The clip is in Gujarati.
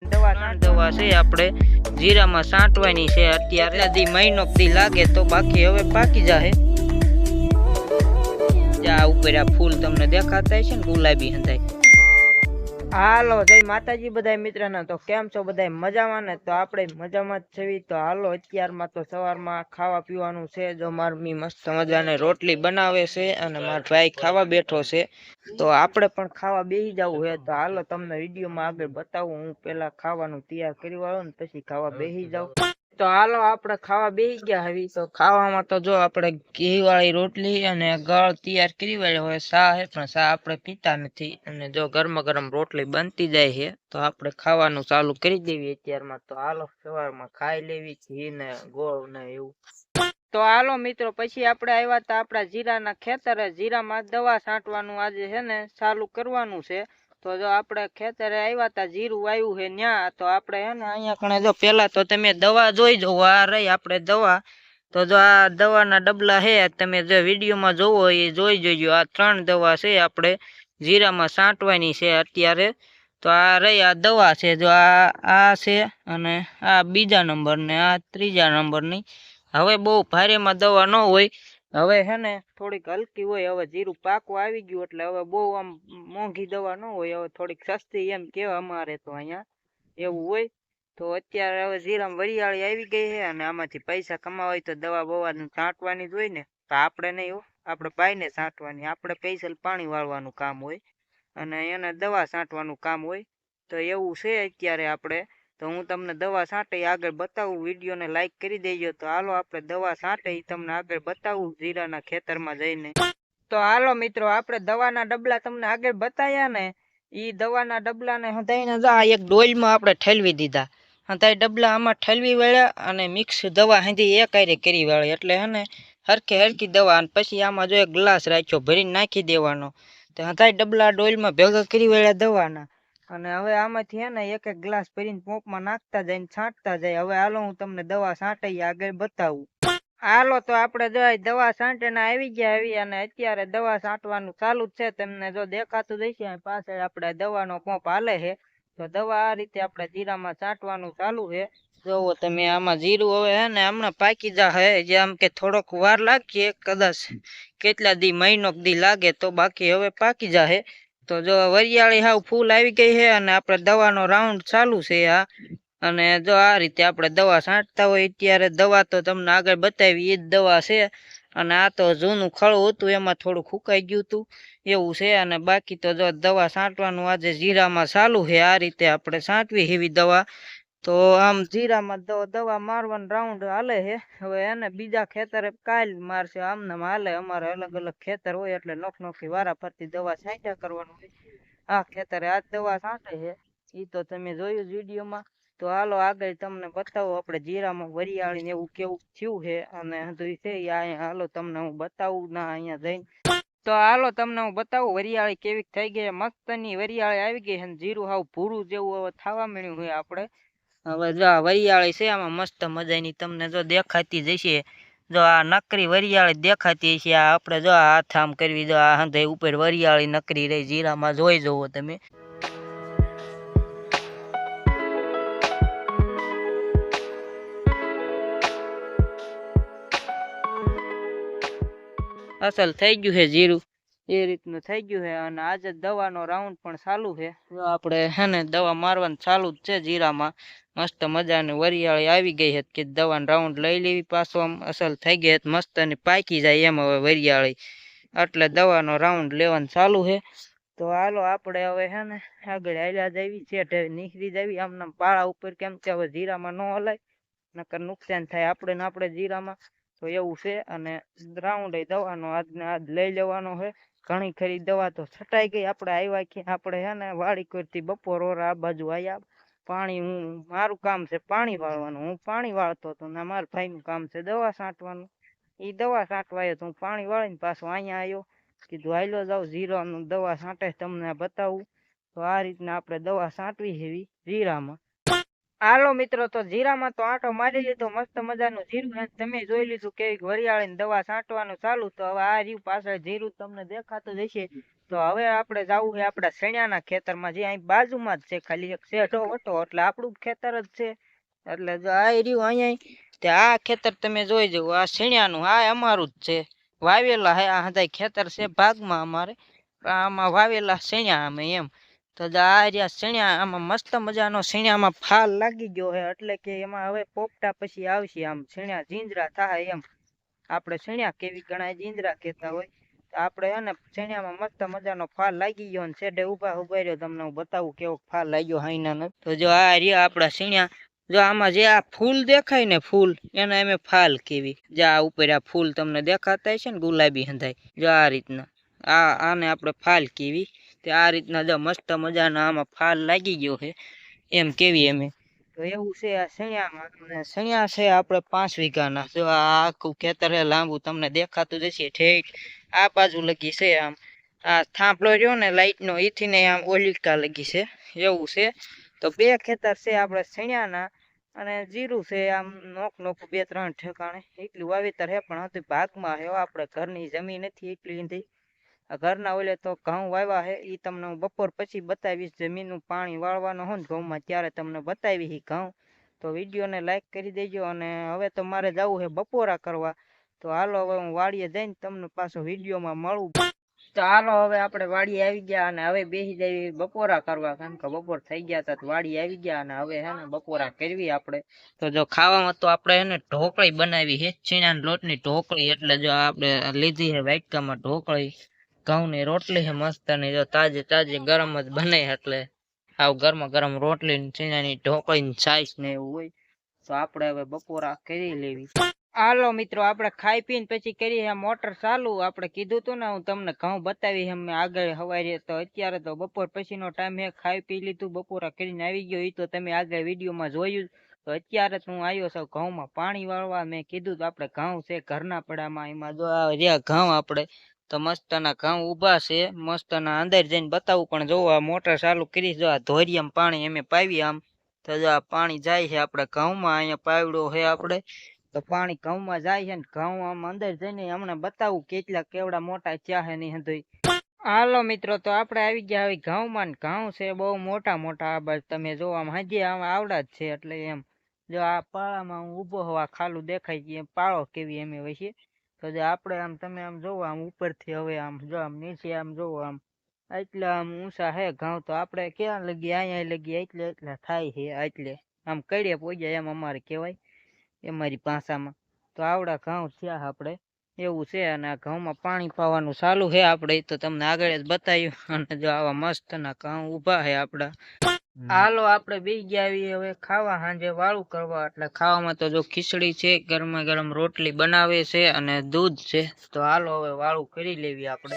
દવા છે આપણે જીરામાં છાંટવાની છે અત્યારે દી મહિનો દી લાગે તો બાકી હવે પાકી જાહે આ ઉપર આ ફૂલ તમને દેખાતા છે ને ગુલાબી હંધાય હાલો જય માતાજી બધાય મિત્રોને તો કેમ છો બધાય મજામાં ને તો આપણે મજામાં જ છીએ તો હાલો અત્યારમાં તો સવારમાં ખાવા પીવાનું છે જો મારી મી મસ્ત મજાને રોટલી બનાવે છે અને મારો ભાઈ ખાવા બેઠો છે તો આપણે પણ ખાવા બેસી જવું છે તો હાલો તમને વિડીયોમાં આગળ બતાવું હું પેલા ખાવાનું તૈયાર કરી વાળું ને પછી ખાવા બેસી જાઉં તો હાલો આપણે ખાવા બેસી ગયા હવે તો ખાવામાં તો જો આપણે ઘી વાળી રોટલી અને ગળ તૈયાર કરી વાળી હોય સા હે પણ સા આપણે પીતા નથી અને જો ગરમ ગરમ રોટલી બનતી જાય છે તો આપણે ખાવાનું ચાલુ કરી દેવી અત્યારમાં તો હાલો સવારમાં ખાઈ લેવી ઘી ને ગોળ ને એવું તો હાલો મિત્રો પછી આપણે આવ્યા હતા આપણા જીરાના ખેતરે જીરામાં દવા છાંટવાનું આજે છે ને ચાલુ કરવાનું છે તો જો આપણે ખેતરે આવ્યા હતા જીરું વાવ્યું છે ન્યા તો આપણે હે ને અહીંયા કણે જો પેલા તો તમે દવા જોઈ જો આ રહી આપણે દવા તો જો આ દવાના ડબલા છે તમે જે વિડીયોમાં જોવો એ જોઈ જોજો આ 3 દવા છે આપણે જીરામાં છાંટવાની છે અત્યારે તો આ રહી આ દવા છે જો આ છે અને આ બીજા નંબર ને આ ત્રીજા નંબરની હવે બહુ ભારેમાં દવા ન હોય હવે હે ને થોડીક હલકી હોય હવે જીરું પાકવા આવી ગયું એટલે હવે બહુ આમ મોંઘી દવા ન હોય હવે થોડીક સસ્તી એમ કેવા અમારે તો અહીંયા એવું હોય તો અત્યારે હવે જીરામાં વરિયાળી આવી ગઈ છે અને આમાંથી પૈસા કમાવા હોય તો દવા બવાની છાંટવાની જ હોય ને તો આપણે નહીં હો આપણે ભાઈને છાંટવાની આપણે પૈસા પાણી વાળવાનું કામ હોય અને એને દવા છાંટવાનું કામ હોય તો એવું છે અત્યારે આપણે તો હું તમને દવા છાંટે આગળ બતાવું વિડીયોને લાઈક કરી દેજો તો હાલો આપણે દવા છાંટે તમને આગળ બતાવું જીરાના ખેતરમાં જઈને તો હાલો મિત્રો આપણે દવાના ડબલા તમને આગળ બતાવ્યા ને ઈ દવાના ડબલાને હંધાઈને જા એક ડોલમાં આપણે ઠલવી દીધા હંધાઈ ડબલા આમાં ઠલવી વાળ્યા અને મિક્સ દવા હંધી એક હારે કરી વાળી એટલે હે ને હરખી દવા અને પછી આમાં જો એક ગ્લાસ રાખ્યો ભરીને નાખી દેવાનો તો હંધાઈ ડબલા ડોલમાં ભેગા કરી વાળ્યા દવાના અને હવે આમાંથી હે ને એક ગ્લાસ ભરીને પોંપમાં નાખતા જાય ને છાંટતા જાય હવે હાલો હું તમને દવા છાંટી આગળ બતાવું હાલો તો આપણે જો દવા છાંટીને આવી ગયા આવી અને અત્યારે દવા છાંટવાનું ચાલુ જ છે તમને જો દેખાતું જશે પાછળ આપણે દવાનો પંપ હાલે છે તો દવા આ રીતે આપણે જીરામાં છાંટવાનું ચાલુ છે જોવો તમે આમાં જીરું હવે હે ને હમણાં પાકી જાહે જે આમ કે થોડોક વાર લાગીએ કદાચ કેટલા દી મહિનો દી લાગે તો બાકી હવે પાકી જાહે તો જો વરિયાળી હાવ ફૂલ આવી ગઈ છે અને આપણે દવાનો રાઉન્ડ ચાલુ છે આ અને જો આ રીતે આપણે દવા છાંટતા હોય અત્યારે દવા તો તમને આગળ બતાવી એ જ દવા છે અને આ તો જૂનું ખળું હતું એમાં થોડું ફૂંકાઈ ગયું હતું એવું છે અને બાકી તો જો દવા છાંટવાનું આજે જીરામાં ચાલુ છે આ રીતે આપણે છાંટવી એવી દવા તો આમ જીરામાં દવા મારવાનું રાઉન્ડ હાલે છે હવે એને બીજા ખેતરે કાલ મારશે આમને હાલે અમારે અલગ અલગ ખેતર હોય એટલે નોખી વારા ફરતી દવા છાંટ્યા કરવાનું હોય આ ખેતરે આ દવા છાંટે છે એ તો તમે જોયું વિડીયોમાં તો હાલો આગળ તમને બતાવો આપણે જીરામાં વરિયાળી ને એવું કેવું થયું છે અને હજુ છે અહીંયા હાલો તમને હું બતાવું ના અહીંયા જઈને તો હાલો તમને હું બતાવું વરિયાળી કેવી થઈ ગઈ મસ્તની વરિયાળી આવી ગઈ છે જીરું હાવ ભૂરું જેવું હવે થવા મળ્યું હોય આપણે હવે જો આ વરિયાળી છે આમાં મસ્ત મજાની તમને જો દેખાતી જશે જો આ નકરી વરિયાળી દેખાતી છે આ આપણે જો આ હાથ આમ કરવી જો આ હંધે ઉપર વરિયાળી નકરી રહી જીરામાં જોઈ જોવો તમે અસલ થઈ ગયું છે જીરું એ રીતનું થઈ ગયું છે અને આજે દવાનો રાઉન્ડ પણ ચાલુ છે જો આપણે હે ને દવા મારવાનું ચાલુ જ છે જીરામાં મસ્ત મજાની વરિયાળી આવી ગઈ છે કે દવાનો રાઉન્ડ લઈ લેવી પાછો આમ અસલ થઈ ગઈ મસ્ત અને પાકી જાય એમ હવે વરિયાળી એટલે દવાનો રાઉન્ડ લેવાનું ચાલુ છે તો હાલો આપણે હવે હે ને આગળ હાલ્યા જવી છે નીકળી જવી આમના પાળા ઉપર કેમ કે હવે જીરામાં ન હલાય નકર નુકસાન થાય આપણે જીરામાં તો એવું છે અને રાઉન્ડ દવાનો આજને આજ લઈ લેવાનો છે ઘણી ખરી દવા તો છટાઈ ગઈ આપણે આવ્યા કે આપણે હે ને વાડી કરતી બપોર આ બાજુ આવ્યા પાણી હું મારું કામ છે પાણી વાળવાનું હું પાણી વાળતો હતો ને મારા ભાઈનું કામ છે દવા છાંટવાનું એ દવા છાંટવા આવ્યો તો હું પાણી વાળીને પાછો અહીંયા આવ્યો કીધું હાલો જાવ જીરાનું દવા છાંટે તમને બતાવું તો આ રીતના આપણે દવા છાંટવી એવી જીરામાં હાલો મિત્રો તો જીરામાં તો આંટો મારી લીધો મસ્ત મજાનું જીરું તમે જોઈ લીધું કેવી વરિયાળી દવા છાંટવાનું ચાલુ તો હવે આ રહ્યું પાછળ જીરું તમને દેખાતું જશે તો હવે આપણે જાવું છે આપણા શેણાના ખેતરમાં, જે અહીં બાજુમાં જ છે, ખાલી એક શેઢો વટો એટલે આપણું ખેતર જ છે. એટલે જો આ રહ્યું અહીંયા, તે આ ખેતર તમે જોઈ જવો, આ શેણાનું, આ અમારું જ છે, વાવેલા હે. આ હદાય ખેતર છે ભાગમાં અમારે, આમાં વાવેલા શેણા અમે એમ. તો આ રહ્યા શેણા, આમાં મસ્ત મજાનો શેણામાં ફાલ લાગી ગયો છે, એટલે કે એમાં હવે પોપટા પછી આવશે, આમ શેણા જીંજરા થાય એમ. આપણે શેણા કેવી ઘણા જીંજરા કહેતા હોય, આપણે હે ને શેણામાં મસ્ત મજાનો ફાલ લાગી ગયો, ને છેડે ઉભા રહ્યો, તમને હું બતાવું કેવો ફાલ લાગ્યો હાઈના. તો જો આ રહ્યા આપણા શેણા, જો આમાં જે આ ફૂલ દેખાય ને ફૂલ, એના અમે ફાલ કેવી, જે આ ઉપર આ ફૂલ તમને દેખાતા છે ને ગુલાબી હંધાય, જો આ રીતના આને આપણે ફાલ કેવી. તે આ રીતના જો મસ્ત મજાના આમાં ફાલ લાગી ગયો છે એમ કેવી અમે. તો એવું છે આ શેણામાં. શેણા છે આપણે 5 વીઘાના. જો આ આખું ખેતર છે લાંબુ, તમને દેખાતું જશે ઠેઠ આ બાજુ લગી છે. આમ આ થાંભલો રહ્યો ને લાઈટ નો, એથી ને આમ ઓલિકા લગી છે, એવું છે. તો 2 ખેતર છે આપણે શેણાના, અને જીરું છે આમ નોક 2-3 ઠેકાણે. એટલું વાવેતર હે, પણ હતું ભાગમાં હે, આપણે ઘરની જમીન નથી એટલી ઈંધી. ઘરના ઓલે તો ઘઉં વાવ્યા હે, એ તમને હું બપોર પછી બતાવીશ. જમીનનું પાણી વાળવાનું હોય ને ઘઉંમાં, ત્યારે તમને બતાવી ઘઉં. તો વિડીયોને લાઈક કરી દેજો. અને હવે તો મારે જવું છે બપોરા કરવા, તો હાલો હવે હું વાડીએ જઈને તમને પાછો વિડીયોમાં મળું. તો હાલો હવે આપણે વાડીએ આવી ગયા, અને હવે બેસી જઈએ બપોરા કરવા, કારણ કે બપોર થઈ ગયા હતા. વાડી આવી ગયા, અને હવે હે ને બપોરા કરવી આપણે. તો જો ખાવામાં તો આપણે એને ઢોકળી બનાવી છે, છીણાના લોટની ઢોકળી. એટલે જો આપણે લીધી છે વાટકામાં ઢોકળી, ઘઉંની રોટલી છે મસ્ત, ની જો તાજે તાજે ગરમ જ બને, એટલે આવ ગરમા ગરમ રોટલી ને છીણાની ઢોકળી ને છાશ ને એવું હોય. તો આપણે હવે બપોરા કરી લેવી. હાલો મિત્રો, આપણે ખાઈ પીને પછી કરીએ મોટર ચાલુ. આપણે કીધું તું ને હું તમને ઘઉં બતાવી અમે આગળ હવારે. તો અત્યારે તો બપોર પછીનો ટાઈમ હે, ખાઈ પી લીધું, બપોરા કરીને આવી ગયો, એ તો તમે આગળ વિડીયોમાં જોયું. તો અત્યારે હું આવ્યો છું ઘઉંમાં પાણી વાળવા. મેં કીધું તો આપણે ઘઉં છે ઘરના પડામાં, એમાં જો આ રહ્યા ઘઉં આપણે. તો મસ્તના ઘઉં ઊભા છે, મસ્તના અંદર જઈને બતાવું. પણ જો આ મોટર ચાલુ કરી, જો આ ધોરિયામાં પાણી અમે પાવી આમ. તો જો આ પાણી જાય છે આપણે ઘઉંમાં, અહીંયા પાવડો છે આપણે. તો પાણી ઘઉંમાં જાય છે, ને ઘઉં આમ અંદર જઈને હમણાં બતાવું કેટલા કેવડા મોટા થયા છે નહીં હંધોઈ. હાલો મિત્રો, તો આપણે આવી ગયા હવે ઘઉંમાં, ને ઘઉં છે બહુ મોટા મોટા. આ બાજુ તમે જો આમ હજી આમ આવડા જ છે, એટલે એમ. જો આ પાળામાં હું ઊભો હોવા ખાલું દેખાય છે, એમ પાળો કેવી એમ હોય છે. તો જો આપણે આમ તમે આમ જોવો આમ ઉપરથી, હવે આમ જો આમ નીચે આમ જોવો આમ એટલા આમ ઊંચા હે ઘઉં. તો આપણે ક્યાં લગી, અહીંયા લગી એટલા થાય છે, એટલે આમ કડે પોગ્યા એમ અમારે કહેવાય અમારી ભાષામાં. તો આવડા ઘઉં થયા આપણે, એવું છે. અને આ ઘઉંમાં પાણી પાવાનું ચાલુ છે આપણે, તો તમને આગળ જ બતાવ્યું. અને જો આવા મસ્ત ના ઘઉં ઊભા છે આપડા. હાલો આપણે બે ગયા આવીએ હવે ખાવા, સાંજે વાળું કરવા. એટલે ખાવામાં તો જો ખીચડી છે, ગરમા ગરમ રોટલી બનાવે છે, અને દૂધ છે. તો હાલો હવે વાળું કરી લેવી આપણે.